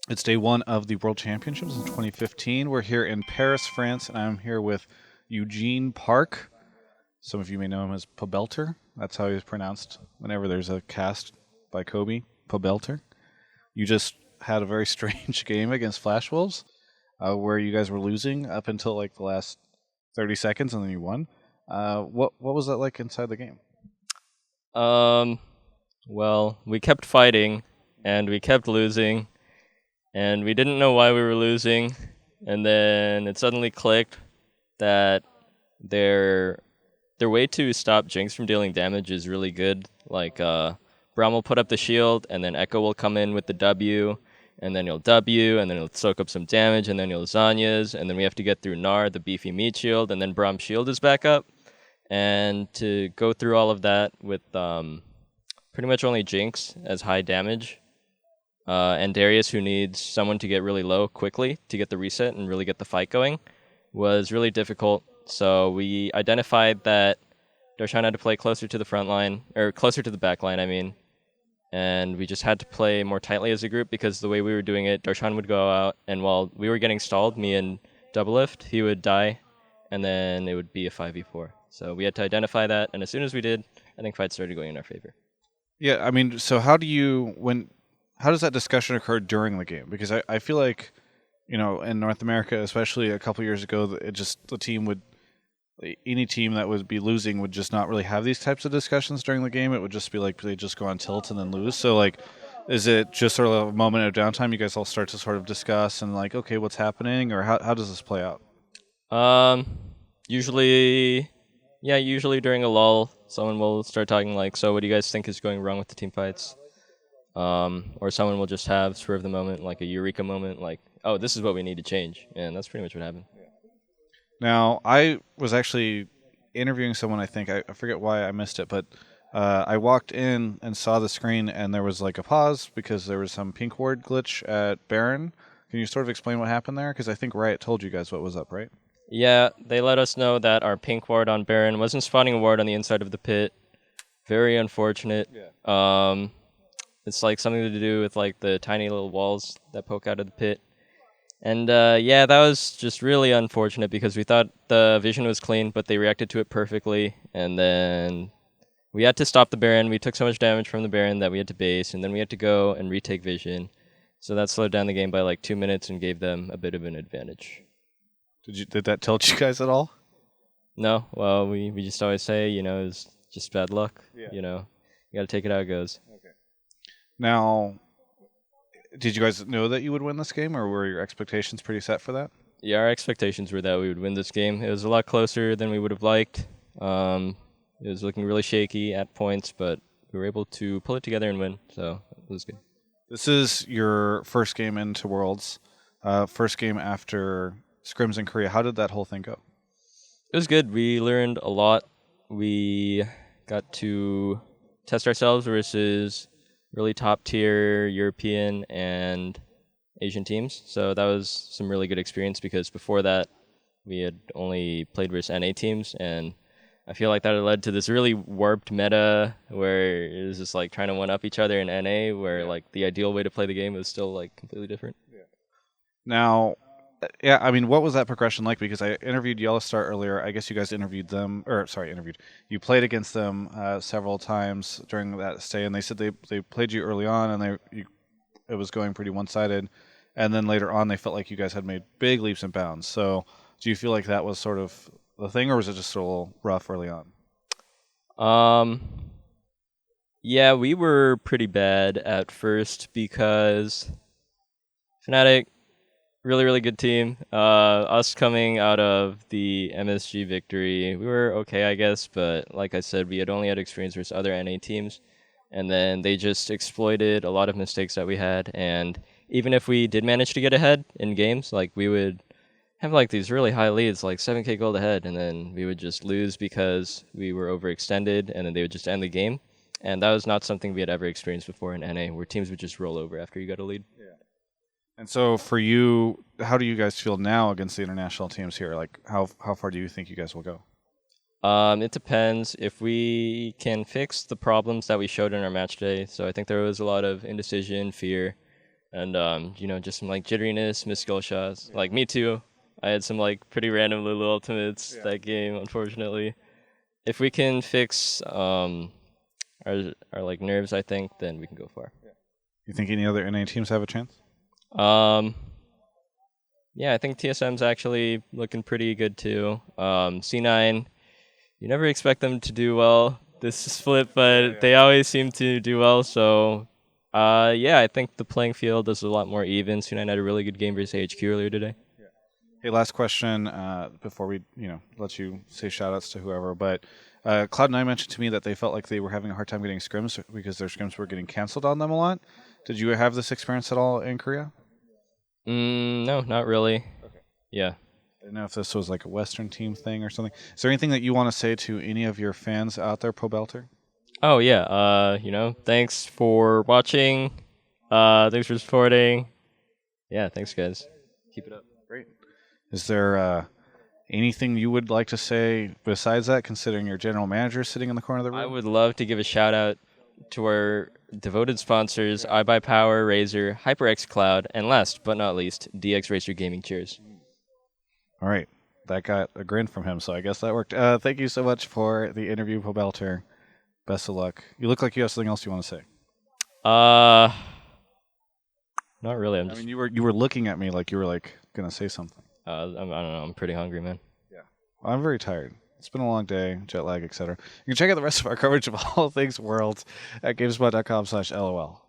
It's day one of the World Championships in 2015. We're here in Paris, France, and I'm here with Eugene Park. Some of you may know him as Pobelter. That's how he's pronounced whenever there's a cast by Kobe. Pobelter. You just had a very strange game against Flash Wolves, where you guys were losing up until like the last 30 seconds, and then you won. What was that like inside the game? Um, well, we kept fighting and we kept losing and we didn't know why we were losing, and then it suddenly clicked that their their way to stop Jinx from dealing damage is really good. Like Braum will put up the shield and then Echo will come in with the W and then he'll W and then he'll soak up some damage and then he'll Zanya's and then we have to get through Gnar, the beefy meat shield, and then Braum's shield is back up. And to go through all of that with pretty much only Jinx as high damage, and Darius, who needs someone to get really low quickly to get the reset and really get the fight going, was really difficult. So we identified that Darshan had to play closer to the front line, or closer to the back line, I mean. And we just had to play more tightly as a group because the way we were doing it, Darshan would go out, and while we were getting stalled, me and Double Lift, he would die, and then it would be a 5v4. So we had to identify that, and as soon as we did, I think fights started going in our favor. Yeah, I mean, so how does that discussion occur during the game? Because I feel like, in North America, especially a couple years ago, it just the team would any team that would be losing would just not really have these types of discussions during the game. It would just be like they just go on tilt and then lose. So like, is it just sort of a moment of downtime? You guys all start to sort of discuss and like, okay, what's happening, or how does this play out? Um, usually, yeah, usually during a lull, someone will start talking like, "So, what do you guys think is going wrong with the team fights?" Or someone will just have spur of the moment, like a eureka moment, like, "Oh, this is what we need to change," and that's pretty much what happened. Now, I was actually interviewing someone. I forget why I missed it, but I walked in and saw the screen, and there was like a pause because there was some pink ward glitch at Baron. Can you sort of explain what happened there? Because I think Riot told you guys what was up, right? Yeah, they let us know that our pink ward on Baron wasn't spawning a ward on the inside of the pit. Very unfortunate. Yeah. It's like something to do with like the tiny little walls that poke out of the pit. And yeah, that was just really unfortunate because we thought the vision was clean, but they reacted to it perfectly. And then we had to stop the Baron. We took so much damage from the Baron that we had to base, and then we had to go and retake vision. So that slowed down the game by like 2 minutes and gave them a bit of an advantage. Did that tilt you guys at all? No, well, we just always say, it's just bad luck. Yeah. You got to take it how it goes. Now, did you guys know that you would win this game, or were your expectations pretty set for that? Yeah, our expectations were that we would win this game. It was a lot closer than we would have liked. It was looking really shaky at points, but we were able to pull it together and win, so it was good. This is your first game into Worlds, first game after Scrims in Korea. How did that whole thing go? It was good. We learned a lot. We got to test ourselves versus really top tier European and Asian teams. So that was some really good experience because before that, we had only played versus NA teams, and I feel like that had led to this really warped meta where it was just like trying to one up each other in NA, where like the ideal way to play the game was still like completely different. Now, yeah, I mean, what was that progression like? Because I interviewed Yellowstar earlier. I guess you guys interviewed them, or sorry, interviewed. You played against them several times during that stay, and they said they played you early on, and it was going pretty one sided, and then later on they felt like you guys had made big leaps and bounds. So, do you feel like that was sort of the thing, or was it just a little rough early on? Um, yeah, we were pretty bad at first because Fnatic, really, really good team. Us coming out of the MSG victory, we were okay, I guess, but like I said, we had only had experience versus other NA teams, and then they just exploited a lot of mistakes that we had, and even if we did manage to get ahead in games, like we would have like these really high leads, like 7k gold ahead, and then we would just lose because we were overextended, and then they would just end the game. And that was not something we had ever experienced before in NA, where teams would just roll over after you got a lead. And so, for you, how do you guys feel now against the international teams here? Like, how far do you think you guys will go? It depends if we can fix the problems that we showed in our match day. So I think there was a lot of indecision, fear. and just some like jitteriness, missed skill shots. Like me too. I had some like pretty random little ultimates that game, unfortunately. If we can fix our like nerves, I think, then we can go far. You think any other NA teams have a chance? Yeah, I think TSM's actually looking pretty good too. C9, you never expect them to do well this split, but they always seem to do well. So, yeah, I think the playing field is a lot more even. C9 had a really good game versus HQ earlier today. Hey, last question before we let you say shout-outs to whoever, but Cloud9 mentioned to me that they felt like they were having a hard time getting scrims because their scrims were getting canceled on them a lot. Did you have this experience at all in Korea? No, not really. Okay. Yeah. I don't know if this was like a Western team thing or something. Is there anything that you want to say to any of your fans out there, Pobelter? Oh, yeah. Thanks for watching. Thanks for supporting. Yeah, thanks, guys. Keep it up. Great. Is there anything you would like to say besides that, considering your general manager sitting in the corner of the room? I would love to give a shout out to our devoted sponsors, iBuyPower, Razer, HyperX Cloud, and last but not least, DX Racer Gaming. Cheers. All right. That got a grin from him, so I guess that worked. Thank you so much for the interview, Pobelter. Best of luck. You look like you have something else you want to say. Not really. I mean, you were looking at me like you were like gonna say something. I don't know. I'm pretty hungry, man. Yeah. Well, I'm very tired. It's been a long day, jet lag, etc. You can check out the rest of our coverage of all things Worlds at gamespot.com/LOL.